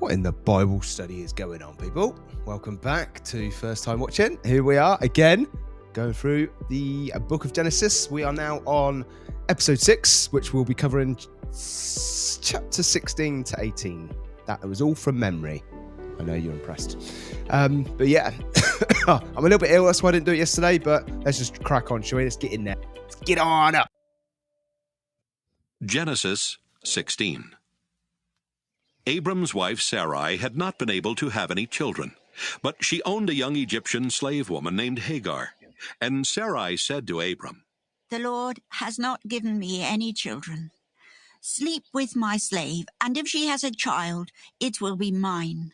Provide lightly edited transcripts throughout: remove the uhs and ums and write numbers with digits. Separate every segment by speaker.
Speaker 1: What in the Bible study is going on, people? Welcome back to First Time Watching. Here we are again, going through the book of Genesis. We are now on episode 6, which we'll be covering chapter 16 to 18. That was all from memory. I know you're impressed. But yeah, I'm a little bit ill, that's why I didn't do it yesterday, but let's just crack on, shall we? Let's get in there. Let's get on up.
Speaker 2: Genesis 16. Abram's wife Sarai had not been able to have any children, but she owned a young Egyptian slave woman named Hagar. And Sarai said to Abram,
Speaker 3: "The Lord has not given me any children. Sleep with my slave, and if she has a child, it will be mine."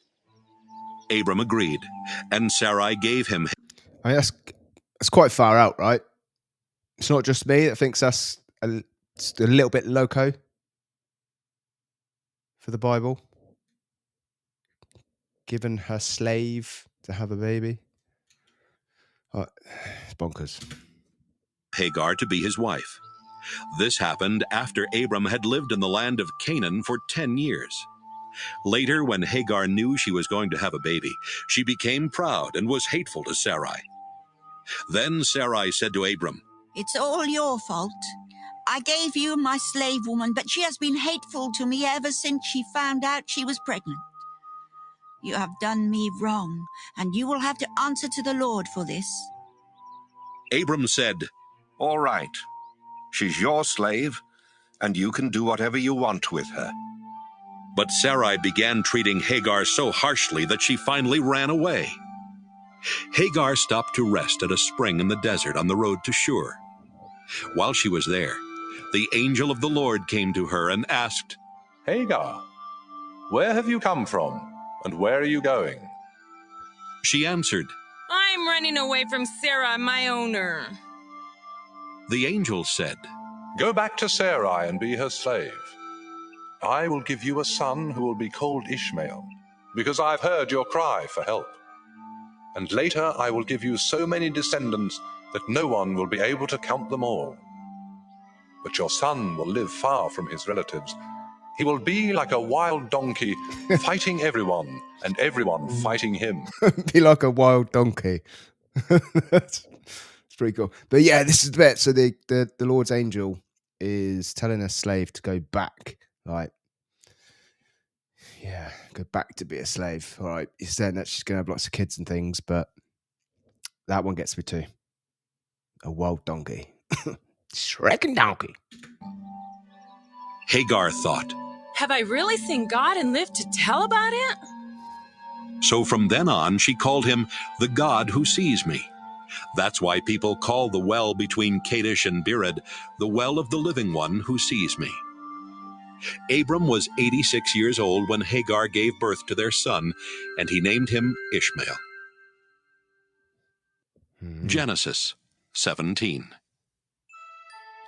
Speaker 2: Abram agreed, and Sarai gave him.
Speaker 1: I mean, that's quite far out, right? It's not just me that thinks that's a little bit loco for the Bible. Given her slave to have a baby. Oh, it's bonkers.
Speaker 2: Hagar to be his wife. This happened after Abram had lived in the land of Canaan for 10 years. Later, when Hagar knew she was going to have a baby, she became proud and was hateful to Sarai. Then Sarai said to Abram,
Speaker 3: "It's all your fault. I gave you my slave woman, but she has been hateful to me ever since she found out she was pregnant. You have done me wrong, and you will have to answer to the Lord for this."
Speaker 2: Abram said,
Speaker 4: "All right. She's your slave, and you can do whatever you want with her."
Speaker 2: But Sarai began treating Hagar so harshly that she finally ran away. Hagar stopped to rest at a spring in the desert on the road to Shur. While she was there, the angel of the Lord came to her and asked,
Speaker 5: "Hagar, where have you come from, and where are you going?"
Speaker 2: She answered,
Speaker 6: "I'm running away from Sarah, my owner."
Speaker 2: The angel said,
Speaker 5: "Go back to Sarai and be her slave. I will give you a son who will be called Ishmael, because I've heard your cry for help. And later I will give you so many descendants that no one will be able to count them all. But your son will live far from his relatives. He will be like a wild donkey, fighting everyone, and everyone fighting him."
Speaker 1: Be like a wild donkey. It's pretty cool. But yeah, this is the bit. So the Lord's angel is telling a slave to go back. Like, yeah, go back to be a slave. All right. He's saying that she's going to have lots of kids and things, but that one gets me too. A wild donkey. Shrek donkey.
Speaker 2: Hagar thought.
Speaker 6: Have I really seen God and lived to tell about it?
Speaker 2: So from then on, she called him the God who sees me. That's why people call the well between Kadesh and Bered the well of the living one who sees me. Abram was 86 years old when Hagar gave birth to their son, and he named him Ishmael. Genesis 17.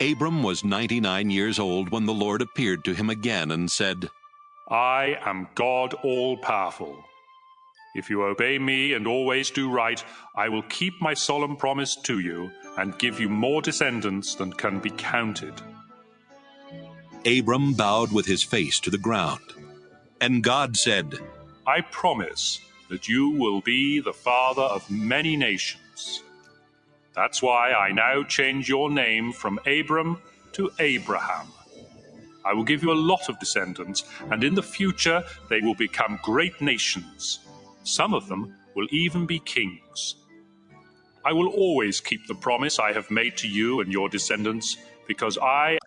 Speaker 2: Abram was 99 years old when the Lord appeared to him again and said,
Speaker 7: "I am God all-powerful. If you obey me and always do right, I will keep my solemn promise to you and give you more descendants than can be counted."
Speaker 2: Abram bowed with his face to the ground. And God said,
Speaker 7: "I promise that you will be the father of many nations. That's why I now change your name from Abram to Abraham. I will give you a lot of descendants, and in the future they will become great nations. Some of them will even be kings. I will always keep the promise I have made to you and your descendants, because I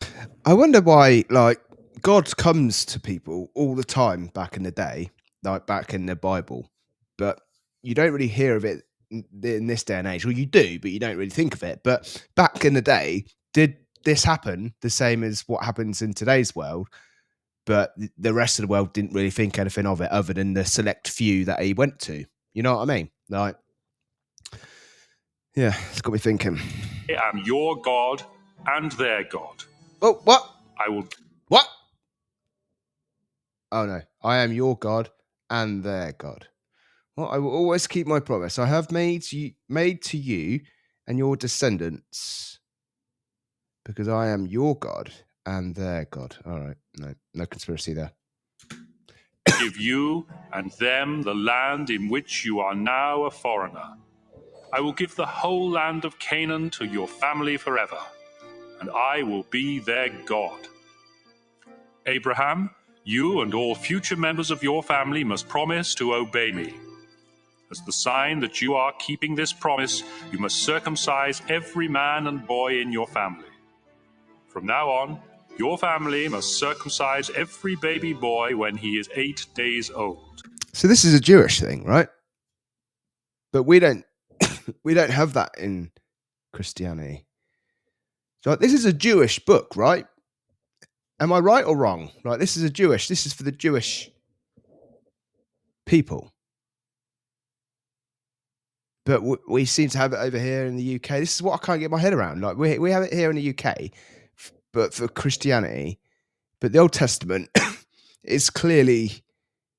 Speaker 1: wonder why, like, God comes to people all the time back in the day, like back in the Bible, but you don't really hear of it in this day and age. Well, you do, but you don't really think of it. But back in the day, did this happen the same as what happens in today's world? But the rest of the world didn't really think anything of it other than the select few that he went to. You know what I mean? Like, yeah, it's got me thinking.
Speaker 7: am your God and their God.
Speaker 1: Oh, what?
Speaker 7: I will...
Speaker 1: What? Oh, no. I am your God and their God. Well, I will always keep my promise. I have made to you and your descendants, because I am your God and their God. All right. No conspiracy there.
Speaker 7: give you and them the land in which you are now a foreigner. I will give the whole land of Canaan to your family forever, and I will be their God. Abraham, you and all future members of your family must promise to obey me. As the sign that you are keeping this promise, you must circumcise every man and boy in your family. From now on, your family must circumcise every baby boy when he is 8 days old.
Speaker 1: So this is a Jewish thing, right? But we don't we don't have that in Christianity. So this is a Jewish book, right? Am I right or wrong? Like, this is for the Jewish people. But we seem to have it over here in the UK. This is what I can't get my head around. Like, we have it here in the UK, but for Christianity. But the Old Testament is clearly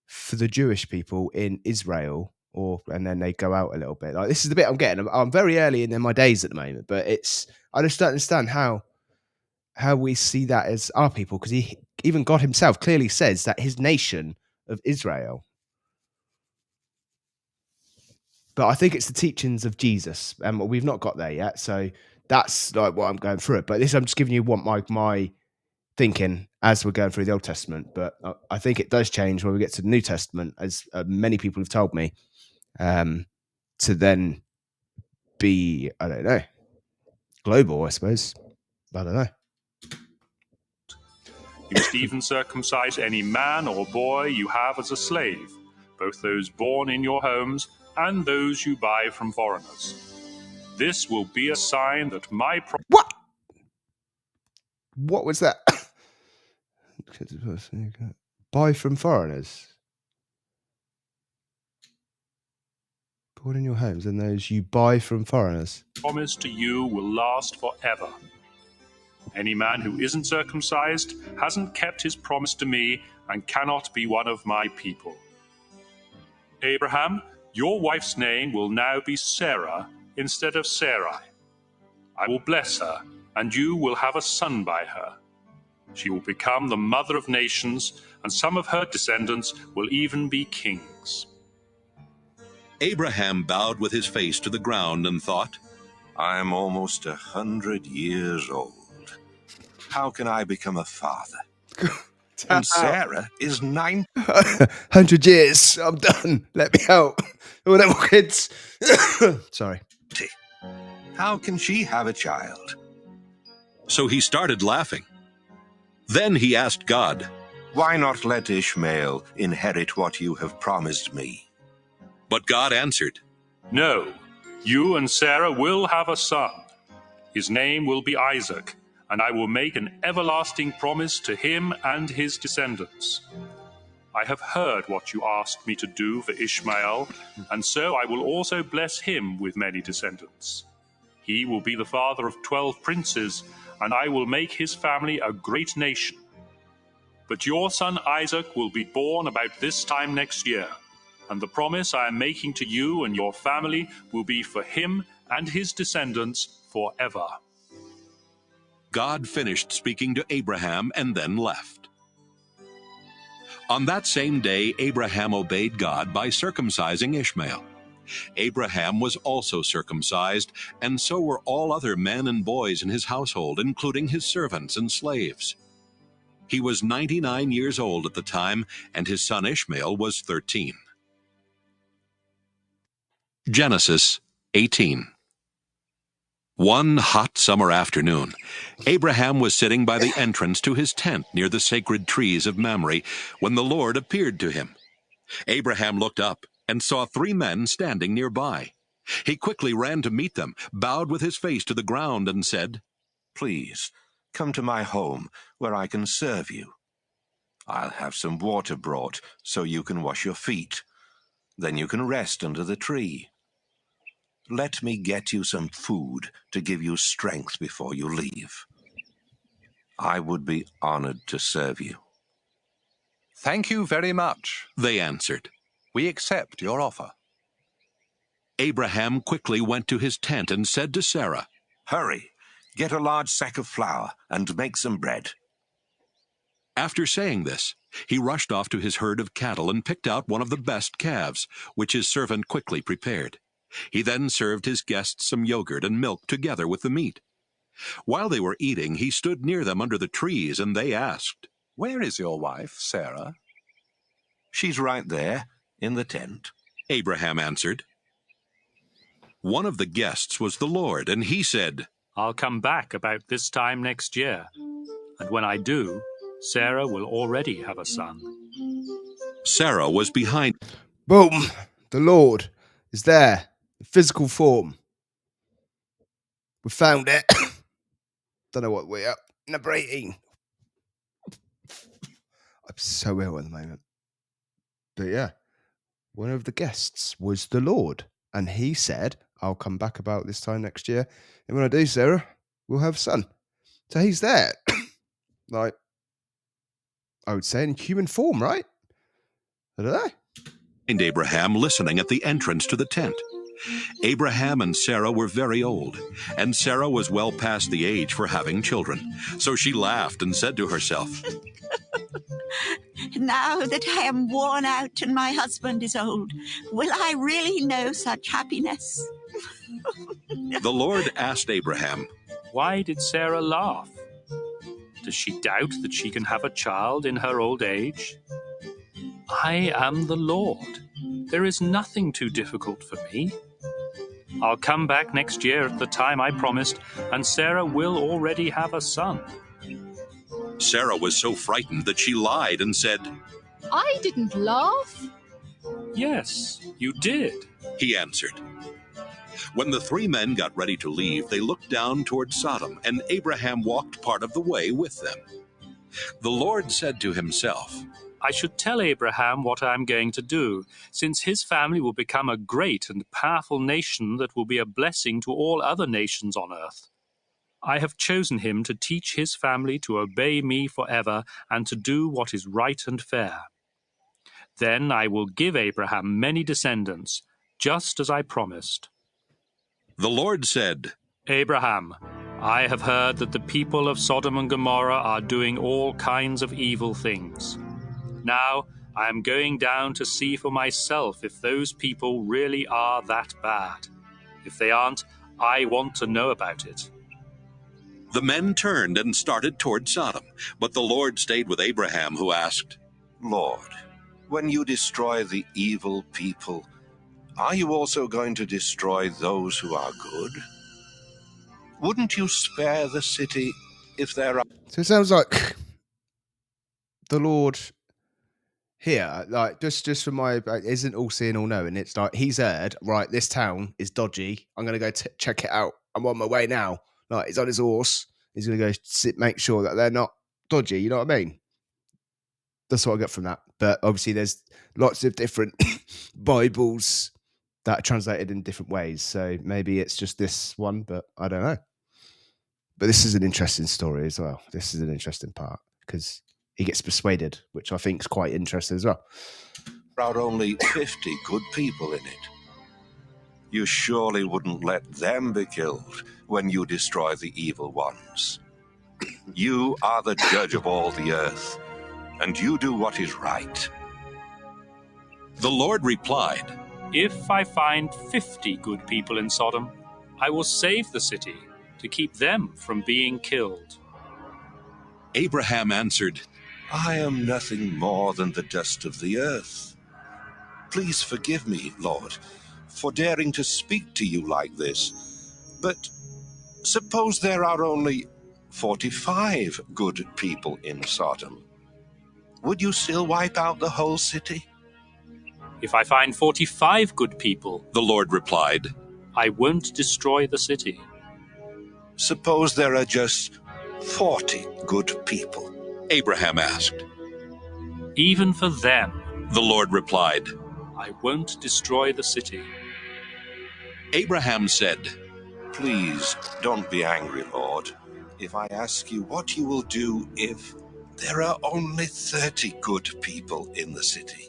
Speaker 1: for the Jewish people in Israel, and then they go out a little bit. Like, this is the bit I'm getting. I'm very early in my days at the moment, but I just don't understand how we see that as our people, because even God himself clearly says that his nation of Israel. But I think it's the teachings of Jesus, and we've not got there yet. So that's like what I'm going through it. But I'm just giving you what my thinking as we're going through the Old Testament. But I think it does change when we get to the New Testament, as many people have told me, to then be, I don't know, global, I suppose. I don't know.
Speaker 7: You must even circumcise any man or boy you have as a slave, both those born in your homes and those you buy from foreigners. This will be a sign that my
Speaker 1: What? What was that? Buy from foreigners. Born in your homes and those you buy from foreigners.
Speaker 7: promise to you will last forever. Any man who isn't circumcised hasn't kept his promise to me and cannot be one of my people. Abraham, your wife's name will now be Sarah instead of Sarai. I will bless her, and you will have a son by her. She will become the mother of nations, and some of her descendants will even be kings.
Speaker 2: Abraham bowed with his face to the ground and thought,
Speaker 4: I am almost 100 years old. How can I become a father? And Sarah is 90.
Speaker 1: 100 years. I'm done. Let me out. Oh, no more kids. Sorry.
Speaker 4: How can she have a child?
Speaker 2: so he started laughing. Then he asked God,
Speaker 4: Why not let Ishmael inherit what you have promised me?
Speaker 2: but God answered,
Speaker 7: No, you and Sarah will have a son. His name will be Isaac, and I will make an everlasting promise to him and his descendants. I have heard what you asked me to do for Ishmael, and so I will also bless him with many descendants. He will be the father of 12 princes, and I will make his family a great nation. But your son Isaac will be born about this time next year, and the promise I am making to you and your family will be for him and his descendants forever.
Speaker 2: God finished speaking to Abraham and then left. On that same day, Abraham obeyed God by circumcising Ishmael. Abraham was also circumcised, and so were all other men and boys in his household, including his servants and slaves. He was 99 years old at the time, and his son Ishmael was 13. Genesis 18. One hot summer afternoon, Abraham was sitting by the entrance to his tent near the sacred trees of Mamre when the Lord appeared to him. Abraham looked up and saw 3 men standing nearby. He quickly ran to meet them, bowed with his face to the ground, and said,
Speaker 4: Please, come to my home where I can serve you. I'll have some water brought so you can wash your feet. Then you can rest under the tree. Let me get you some food to give you strength before you leave. I would be honored to serve you.
Speaker 5: Thank you very much.
Speaker 2: they answered.
Speaker 5: We accept your offer.
Speaker 2: Abraham quickly went to his tent and said to Sarah,
Speaker 4: Hurry, get a large sack of flour and make some bread.
Speaker 2: After saying this, He rushed off to his herd of cattle and picked out one of the best calves, which his servant quickly prepared. He then served his guests some yogurt and milk together with the meat. While they were eating, he stood near them under the trees, and they asked,
Speaker 5: Where is your wife, Sarah?
Speaker 4: She's right there, in the tent.
Speaker 2: Abraham answered. One of the guests was the Lord, and he said,
Speaker 7: I'll come back about this time next year, and when I do, Sarah will already have a son.
Speaker 2: Sarah was behind.
Speaker 1: Boom! The Lord is there, in physical form. We found it. Don't know what we're up. Number 18. I'm so ill at the moment. But yeah, one of the guests was the Lord. And he said, I'll come back about this time next year. And when I do, Sarah, we'll have a son. So he's there. Like, I would say in human form, right? I don't know.
Speaker 2: And Abraham listening at the entrance to the tent. Abraham and Sarah were very old, and Sarah was well past the age for having children. So she laughed and said to herself,
Speaker 3: Now that I am worn out and my husband is old, will I really know such happiness?
Speaker 2: The Lord asked Abraham,
Speaker 7: Why did Sarah laugh? Does she doubt that she can have a child in her old age? I am the Lord. There is nothing too difficult for me. I'll come back next year at the time I promised, and Sarah will already have a son.
Speaker 2: Sarah was so frightened that she lied and said,
Speaker 6: I didn't laugh.
Speaker 7: Yes, you did.
Speaker 2: He answered. When the three men got ready to leave, they looked down toward Sodom, and Abraham walked part of the way with them. The Lord said to himself,
Speaker 7: I should tell Abraham what I am going to do, since his family will become a great and powerful nation that will be a blessing to all other nations on earth. I have chosen him to teach his family to obey me forever and to do what is right and fair. Then I will give Abraham many descendants, just as I promised.
Speaker 2: The Lord said,
Speaker 7: Abraham, I have heard that the people of Sodom and Gomorrah are doing all kinds of evil things. Now I am going down to see for myself if those people really are that bad. If they aren't, I want to know about it.
Speaker 2: The men turned and started toward Sodom, but the Lord stayed with Abraham, who asked,
Speaker 4: Lord, when you destroy the evil people, are you also going to destroy those who are good? Wouldn't you spare the city if there are...
Speaker 1: So it sounds like the Lord here, like just for my, isn't all seeing, all knowing. It's like he's heard, right, this town is dodgy. I'm going to go check it out. I'm on my way now. Like he's on his horse. He's going to go make sure that they're not dodgy. You know what I mean? That's what I get from that. But obviously there's lots of different Bibles that are translated in different ways. So maybe it's just this one, but I don't know. But this is an interesting story as well. This is an interesting part because he gets persuaded, which I think is quite interesting as well.
Speaker 4: There are only 50 good people in it. You surely wouldn't let them be killed when you destroy the evil ones. You are the judge of all the earth, and you do what is right.
Speaker 2: The Lord replied,
Speaker 7: If I find 50 good people in Sodom, I will save the city to keep them from being killed.
Speaker 2: Abraham answered,
Speaker 4: I am nothing more than the dust of the earth. Please forgive me, Lord, for daring to speak to you like this. But suppose there are only 45 good people in Sodom. Would you still wipe out the whole city?
Speaker 7: If I find 45 good people,
Speaker 2: the Lord replied,
Speaker 7: I won't destroy the city.
Speaker 4: Suppose there are just 40 good people.
Speaker 2: Abraham asked.
Speaker 7: Even for them,
Speaker 2: the Lord replied,
Speaker 7: I won't destroy the city.
Speaker 2: Abraham said,
Speaker 4: Please don't be angry, Lord, if I ask you what you will do if there are only 30 good people in the city.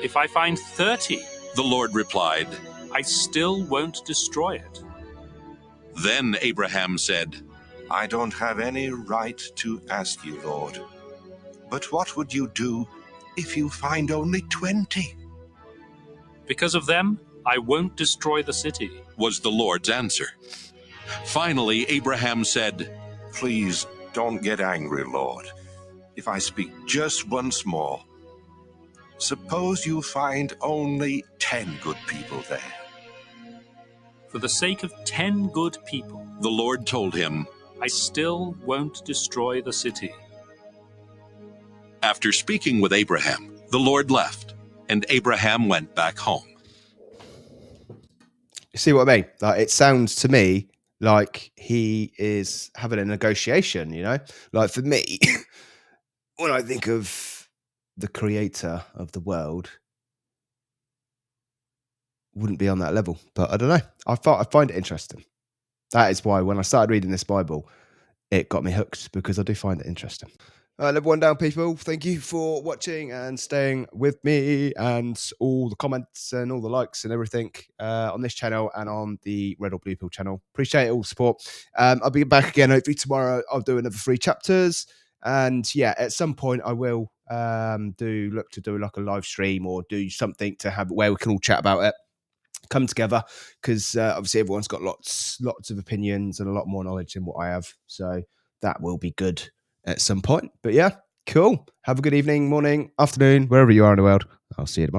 Speaker 7: If I find 30,
Speaker 2: the Lord replied,
Speaker 7: I still won't destroy it.
Speaker 2: Then Abraham said,
Speaker 4: I don't have any right to ask you, Lord. But what would you do if you find only 20?
Speaker 7: Because of them, I won't destroy the city,
Speaker 2: was the Lord's answer. Finally, Abraham said,
Speaker 4: Please don't get angry, Lord, if I speak just once more. Suppose you find only 10 good people there.
Speaker 7: For the sake of 10 good people,
Speaker 2: the Lord told him,
Speaker 7: I still won't destroy the city.
Speaker 2: After speaking with Abraham, the Lord left, and Abraham went back home.
Speaker 1: You see what I mean? Like, it sounds to me like he is having a negotiation, you know? Like, for me, when I think of the creator of the world, wouldn't be on that level. But I don't know. I find it interesting. That is why when I started reading this Bible, it got me hooked, because I do find it interesting. All right, level one down, people. Thank you for watching and staying with me, and all the comments and all the likes and everything on this channel and on the Red or Blue Pill channel. Appreciate all the support. I'll be back again hopefully tomorrow. I'll do another 3 chapters, and yeah, at some point I will look to do like a live stream or do something to have where we can all chat about it, come together, because obviously everyone's got lots of opinions and a lot more knowledge than what I have, so that will be good at some point. But yeah, cool. Have a good evening, morning, afternoon, wherever you are in the world. I'll see you tomorrow.